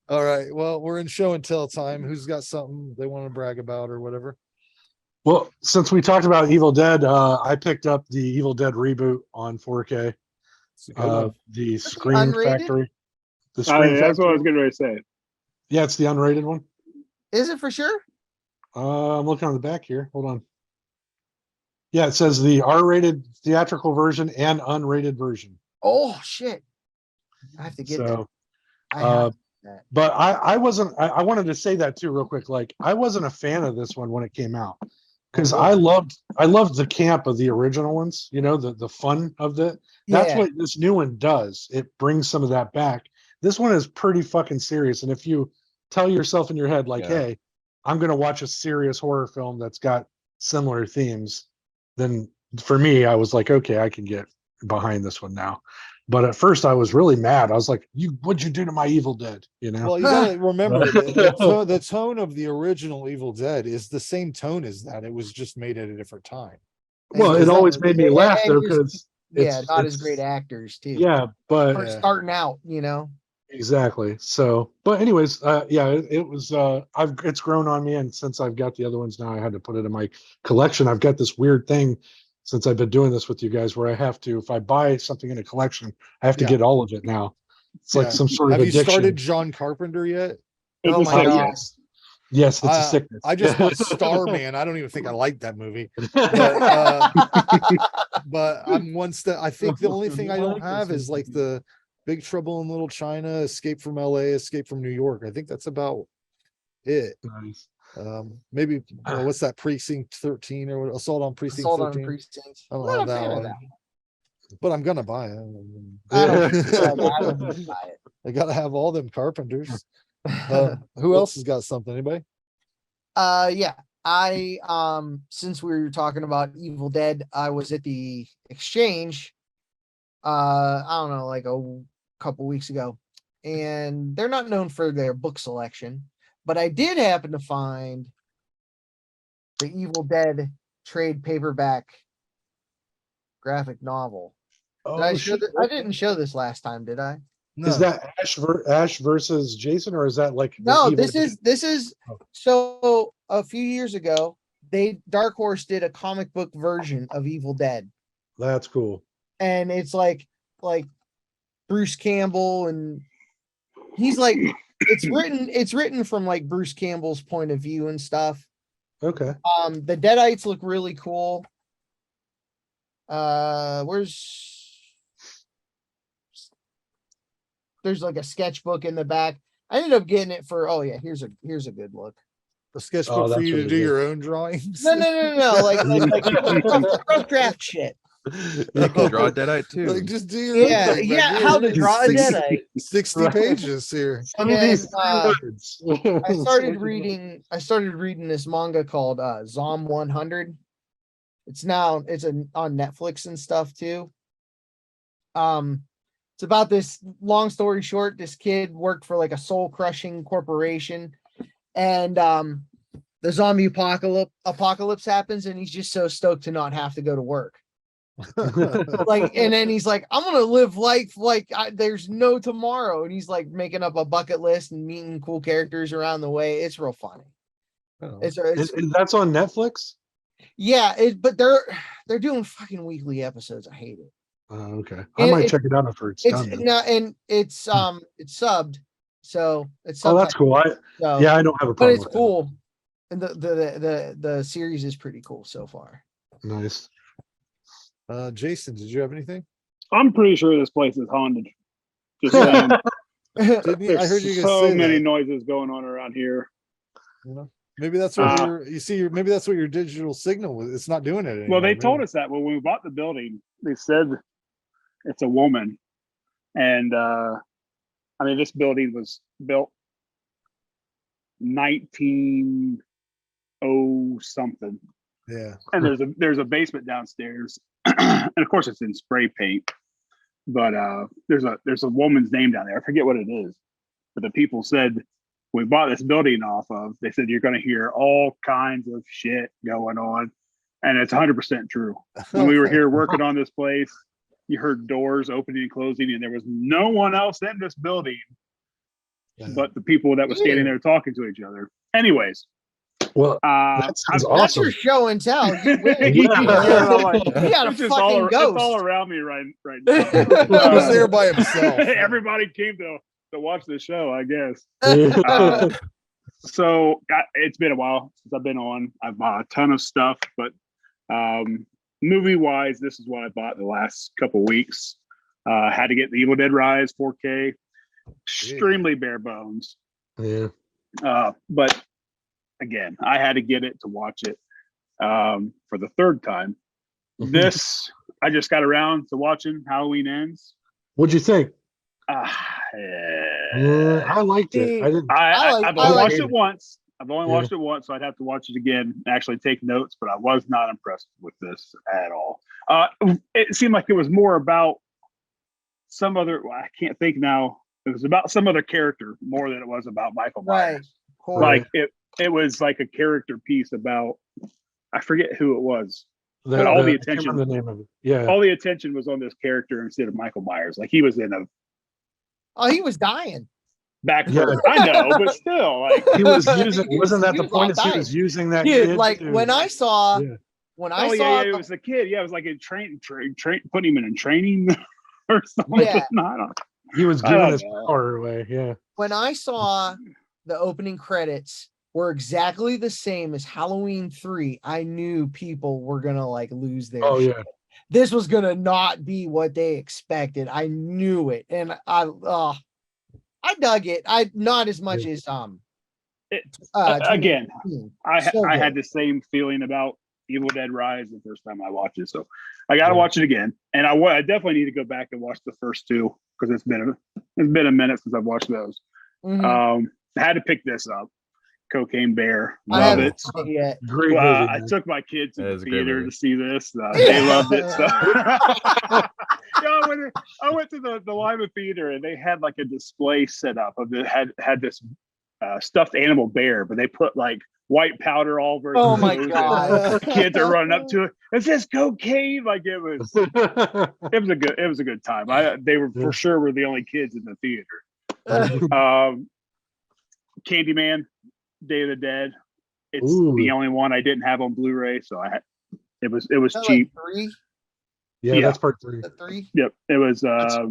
All right. Well, we're in show and tell time. Who's got something they want to brag about or whatever? Well, since we talked about Evil Dead, I picked up the Evil Dead reboot on 4K. It's a good one. The Is it Scream unrated? Factory. The Scream That's what I Factory. was getting ready to say. Yeah, it's the unrated one. Is it for sure? I'm looking on the back here. Hold on. Yeah, it says the R-rated theatrical version and unrated version. Oh shit! I have to get that. So, I have that. but I wasn't. I wanted to say that too, real quick. Like, I wasn't a fan of this one when it came out because I loved the camp of the original ones. You know, the fun of it. That's Yeah. what this new one does. It brings some of that back. This one is pretty fucking serious, and if you tell yourself in your head, like, hey, I'm gonna watch a serious horror film that's got similar themes, then for me, I was like, okay, I can get behind this one now. But at first, I was really mad. I was like, what'd you do to my Evil Dead?" You know. Well, you gotta remember the tone of the original Evil Dead is the same tone as that. It was just made at a different time. Well, it always made me laugh though, and because yeah, not as great actors too. Yeah, but Or starting out, you know. exactly. So, but anyways, yeah, it was. It's grown on me, and since I've got the other ones now, I had to put it in my collection. I've got this weird thing since I've been doing this with you guys, where I have to, if I buy something in a collection, I have to get all of it now. It's like some sort of Have addiction. you started John Carpenter yet? Oh my God. Yes, it's a sickness. I just bought Starman. I don't even think I like that movie. But I'm one step. I think the only thing I don't have is like the Big Trouble in Little China, Escape from LA, Escape from New York. I think that's about it. Nice. Maybe what's that, Precinct 13 or what? Assault on Precinct Assault 13. on Precinct. I don't I'm have not a that fan of one. that. But I'm gonna buy it. I don't buy it. I gotta have all them Carpenters. Who else has got something? Anybody? Yeah. I since we were talking about Evil Dead, I was at the Exchange I don't know, like a couple weeks ago, and they're not known for their book selection, but I did happen to find the Evil Dead trade paperback graphic novel. I didn't show this last time, did I? No. Is that Ash versus Jason, or is that like No, this is so a few years ago, Dark Horse did a comic book version of Evil Dead. That's cool. And it's like Bruce Campbell, and he's like it's written from like Bruce Campbell's point of view and stuff. Okay. The Deadites look really cool. There's like a sketchbook in the back. I ended up getting it for here's a good look. A sketchbook for you to do your own drawings. No, like rough draft shit. You can draw a Deadite too. Like just do your own thing, man. How to draw a Deadite. 60 pages here. And then, I started reading this manga called Zom 100. It's on Netflix and stuff too. It's about this, long story short, this kid worked for like a soul crushing corporation, and the zombie apocalypse happens, and he's just so stoked to not have to go to work. Like, and then he's like, I'm gonna live life like there's no tomorrow, and he's like making up a bucket list and meeting cool characters around the way. It's real funny. It's that's on Netflix. Yeah, but they're doing fucking weekly episodes. I hate it. Okay, I might check it out after it's done. No, and it's subbed, so it's. Oh, that's cool. I don't have a problem. But it's cool, and the series is pretty cool so far. Nice. Jason, did you have anything? I'm pretty sure this place is haunted. Just saying. I heard you so say many that. noises going on around here. Maybe that's what maybe that's what your digital signal was. It's not doing it anymore. Well, they told us that when we bought the building. They said it's a woman, and I mean, this building was built 1900 something. Yeah, and there's a basement downstairs, and of course it's in spray paint. But there's a woman's name down there. I forget what it is, but the people said we bought this building off of. They said you're going to hear all kinds of shit going on, and it's 100% true. When we were here working on this place, you heard doors opening and closing, and there was no one else in this building. but the people that were standing there talking to each other. Anyways, Well, uh, that sounds I'm- That's awesome. your show and tell. You win. Yeah, I'm like, You got a it's just fucking it's all ghost. around me right now. He was there by himself. Everybody came to watch the show, I guess. So it's been a while since I've been on. I've bought a ton of stuff, but movie wise, this is what I bought the last couple weeks. Had to get the Evil Dead Rise 4K. Extremely bare bones. Yeah. But again, I had to get it to watch it for the third time. This I just got around to watching Halloween Ends. What'd you think? Yeah, I liked it. I didn't. I've only I watched like it once. I've only watched it once, so I'd have to watch it again and actually take notes. But I was not impressed with this at all. It seemed like it was more about some other. I can't think now. It was about some other character more than it was about Michael Myers. Right. Like it was like a character piece about. I forget who it was. The, But all the I can't attention- remember the name of it. Yeah. All the attention was on this character instead of Michael Myers. Like he was in a Oh, he was dying. back. Yeah. I know, but still, like He was using. Wasn't that He the was point? all Is he was dying. using that Dude, kid like to- when I saw Yeah. when I oh saw yeah, the- it was the kid. Yeah, it was like in putting him in training or something. Yeah. I don't- he was I giving don't his know. power away. Yeah. when I saw the opening credits were exactly the same as Halloween 3, I knew people were gonna like lose their Oh shit. yeah. This was gonna not be what they expected. I knew it. And I dug it. I not as much as It- 2019. again, I So I had good. the same feeling about Evil Dead Rise the first time I watched it, so I got to watch it again. And I definitely need to go back and watch the first two because it's been a minute since I've watched those. Mhm. I had to pick this up. Cocaine Bear, I love haven't it. seen it yet. Great Well, movie. I man. took my kids to That the is a great theater movie. to see this. They loved it. So. Yeah, I went to the Lima theater and they had like a display set up of it had this stuffed animal bear, but they put like white powder all over. Oh his my nose, and god. Kids are running up to it. Is this cocaine? Like it was a good time. They were for sure were the only kids in the theater. Candyman, Day of the Dead. It's Ooh. the only one I didn't have on Blu-ray, so it was Is that, like, cheap. 3? yeah, Yeah. that's part 3. The 3? Yep, it was. That's Oh,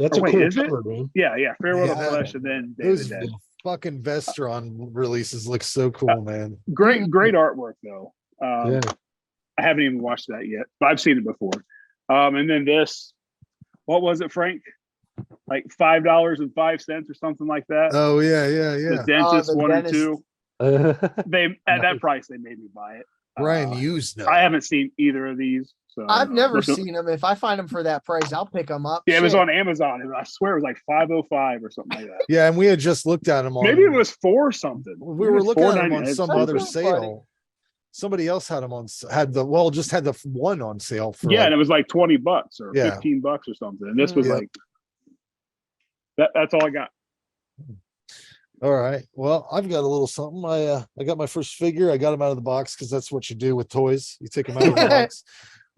a wait, cool is it? cover, man. Yeah, Farewell Yeah, to that- Flesh, and then Day of Those the Dead. fucking Vestron releases look so cool, man. Great artwork though. Yeah. I haven't even watched that yet, but I've seen it before. And then this, what was it, Frank? Like $5.05 or something like that. Oh yeah, The Dentist the 1 Dentist. and 2. They at that price they made me buy it. Brian used them. I haven't seen either of these. So I've never but the- seen them. If I find them for that price, I'll pick them up. Yeah, it was Shit. on Amazon. I swear it was like $5.05 or something like that. Yeah, and we had just looked at them on. Maybe it was $4 something. We Maybe it were was looking at them $4.99. on It's some stupid. other That's so funny. sale. Somebody else had them on. Just had the one on sale for. Yeah, like- and it was like $20 or Yeah. $15 or something. And this was Yeah. like that's all I got. All right. Well, I've got a little something. I got my first figure. I got him out of the box because that's what you do with toys. You take them out of the box.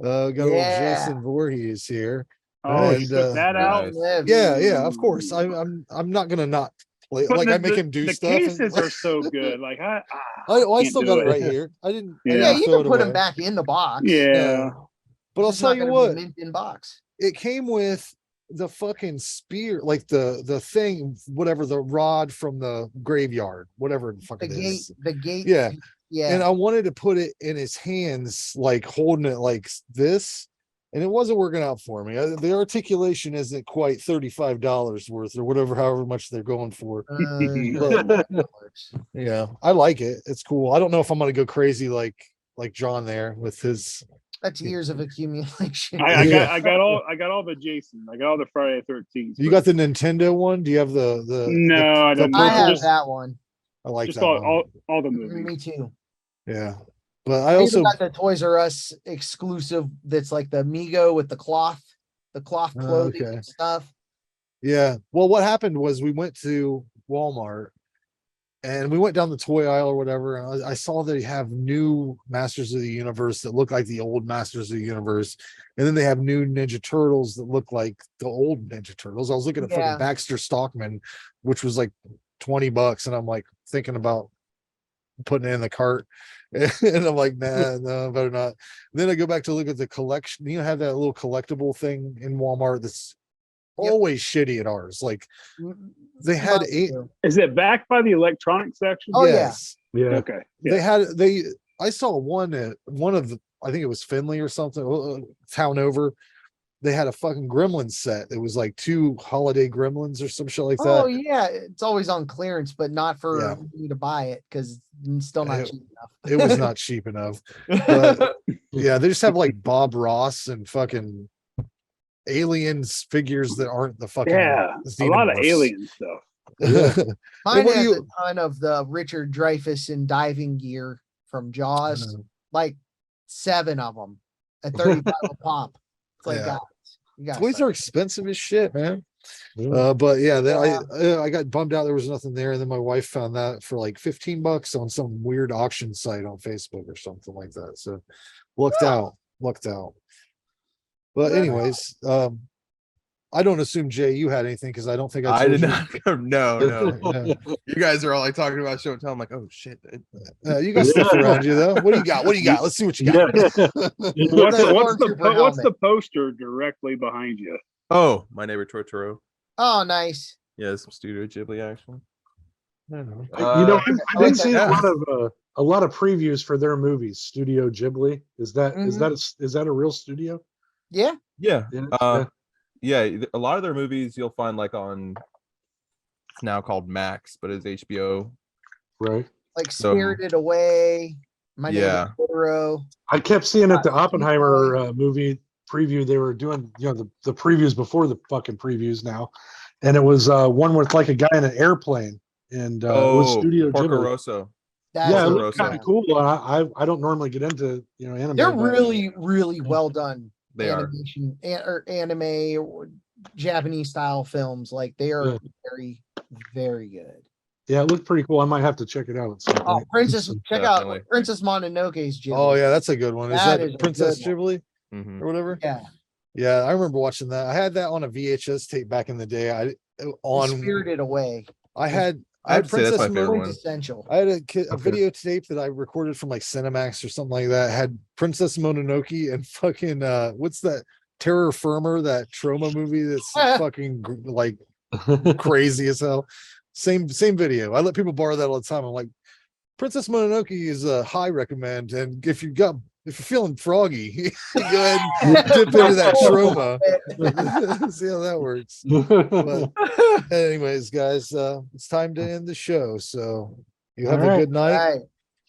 Got a little Yeah. Jason Voorhees here. Oh, you And, took that out. nice. Live. Yeah, of course. I'm not gonna not play. But Like the- I make the- him do the stuff. and- cases are so good. Like I I can't still do got it it. right here. I didn't. I Yeah. Yeah, didn't you throw can it put them away. back in the box. yeah. But I'll It's tell not you gonna what. be mint in box. It came with the fucking spear, like the thing, whatever, the rod from the graveyard, whatever the fuck The it gate, is. the gate. Yeah. Yeah. And I wanted to put it in his hands, like holding it like this, and it wasn't working out for me. The articulation isn't quite $35 worth or whatever, however much they're going for. Yeah, I like it. It's cool. I don't know if I'm gonna go crazy like John there with his. That's years of accumulation. I Yeah. got all the Jason. I got all the Friday the 13th. You got the Nintendo one? Do you have the? No, I don't. I have just that one. I like just that one. all the Me movies. too. Yeah, but I I also even got the Toys R Us exclusive. That's like the Migo with the cloth clothing okay. and stuff. Yeah. Well, what happened was we went to Walmart and we went down the toy aisle or whatever, and I saw they have new Masters of the Universe that look like the old Masters of the Universe, and then they have new Ninja Turtles that look like the old Ninja Turtles. I was looking at Yeah. fucking Baxter Stockman, which was like $20, and I'm like thinking about putting it in the cart, and I'm like, nah, no, better not. Then I go back to look at the collection. You know, have that little collectible thing in Walmart that's Yep. always shitty at ours. Like they had Mine eight. too. Is it back by the electronic section? Oh, yeah. Yes. Yeah. Okay. Yeah. They had I saw one at one of the, I think it was Finley or something, town over. They had a fucking Gremlins set. It was like 2 holiday Gremlins or some shit like Oh that. yeah, it's always on clearance, but not for Yeah. me to buy it because it's still not It- cheap enough. It was not cheap enough. But yeah, they just have like Bob Ross and fucking aliens figures that aren't the fucking Yeah. A lot of Xenomorphs. alien stuff. Mine what has you- a ton of the Richard Dreyfuss and diving gear from Jaws, like 7 of them at 35 a pop. It's like, Yeah. guys, you guys, Toys are expensive as shit, man. Yeah. But yeah, then Yeah. I got bummed out there was nothing there, and then my wife found that for like $15 on some weird auction site on Facebook or something like that. So lucked out. But Yeah. anyways, I don't assume Jay you had anything because I don't think I told did you. not. No. Yeah. You guys are all like talking about show and tell. I'm like, oh shit. You got stuff around you though. What do you got? Let's see what you got. What's Stormtrooper what's the helmet. poster directly behind you? Oh, My Neighbor Totoro. Oh, nice. Yeah, some Studio Ghibli action. You know, I've I been like seeing that. a lot of previews for their movies. Studio Ghibli. Is that Mm-hmm. is that a real studio? Yeah. Yeah. Yeah. Yeah, a lot of their movies you'll find like on, it's now called Max, but it's HBO. Right. Like So- Spirited Away. My name Yeah. is Totoro. I kept seeing at the Oppenheimer movie preview, they were doing, the previews before the fucking previews now. And it was one with like a guy in an airplane, and it was Studio Porco Ghibli. Rosso. That's Yeah, it Porco looked Rosso. kind of cool. I don't normally get into anime. They're but- really, really well done. They are. Animation or anime or Japanese style films. Like they are Yeah. very, very good. Yeah, it looked pretty cool. I might have to check it out at some Oh, point. Princess, check out Definitely. Princess Mononoke's Ghibli. Oh yeah, that's a good one. Is That that is a Princess good Ghibli Mhm. or whatever? Yeah. Yeah, I remember watching that. I had that on a VHS tape back in the day. Spirited Away. I had I have to say that's my Princess favorite Mononoke. one. Quintessential. I had a Okay. videotape that I recorded from like Cinemax or something like that. It had Princess Mononoke and fucking what's that Terror Firmer, that trauma movie that's fucking like crazy as hell. Same video. I let people borrow that all the time. I'm like, Princess Mononoke is a high recommend, and if you're feeling froggy, go ahead and dip into that trauma. See how that works. But anyways, guys, it's time to end the show. So you have All a right. good night, Right.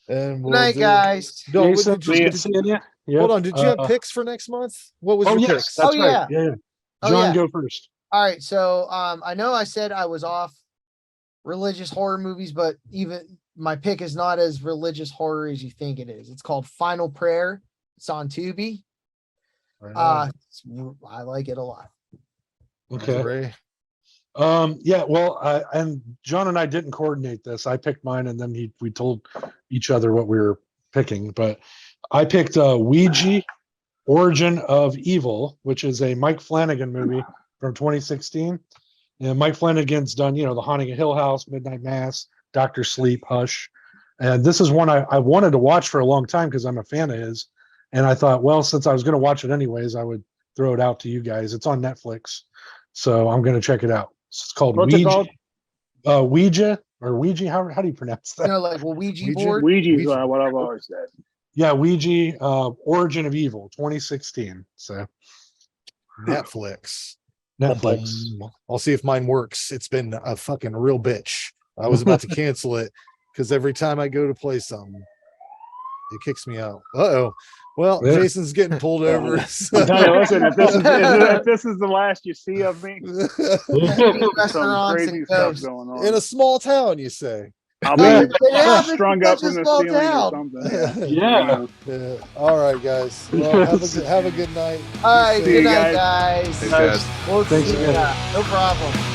and Good we'll night, do- guys. No, what Jason, did you- good seeing you. Yep. hold on. Did you have Uh, picks for next month? What was Oh your yes, picks? that's Oh, right. Yeah. Oh, John, yeah. go first. All right. So I know I said I was off religious horror movies, but even my pick is not as religious horror as you think it is. It's called Final Prayer. It's on Tubi. I like it a lot. Okay. Ray. Yeah, well, and John and I didn't coordinate this. I picked mine, and then we told each other what we were picking. But I picked Ouija, Origin of Evil, which is a Mike Flanagan movie from 2016. And Mike Flanagan's done, The Haunting of Hill House, Midnight Mass, Doctor Sleep, Hush. And this is one I wanted to watch for a long time because I'm a fan of his. And I thought, well, since I was going to watch it anyways, I would throw it out to you guys. It's on Netflix. So I'm going to check it out. It's called What's it Ouija. called? Ouija or Ouija. How do you pronounce that? Like a Ouija Ouija? board. Ouija's what I've always said. Yeah, Ouija, Origin of Evil, 2016. So Netflix. Netflix. Boom. I'll see if mine works. It's been a fucking real bitch. I was about to cancel it because every time I go to play something, it kicks me out. Uh-oh. Well, Yeah. Jason's getting pulled over. so- Hey, listen, if this is the last you see of me, some Restaurants crazy and stuff ghosts. going on. In a small town, you say. I'll Yeah, be it happens strung in up such a in the small ceiling town. or something. Yeah. Yeah. All right, guys. Well, have a good night. All right. See Good you night, guys. guys. Thanks, guys. We'll Thanks see again. ya. No problem.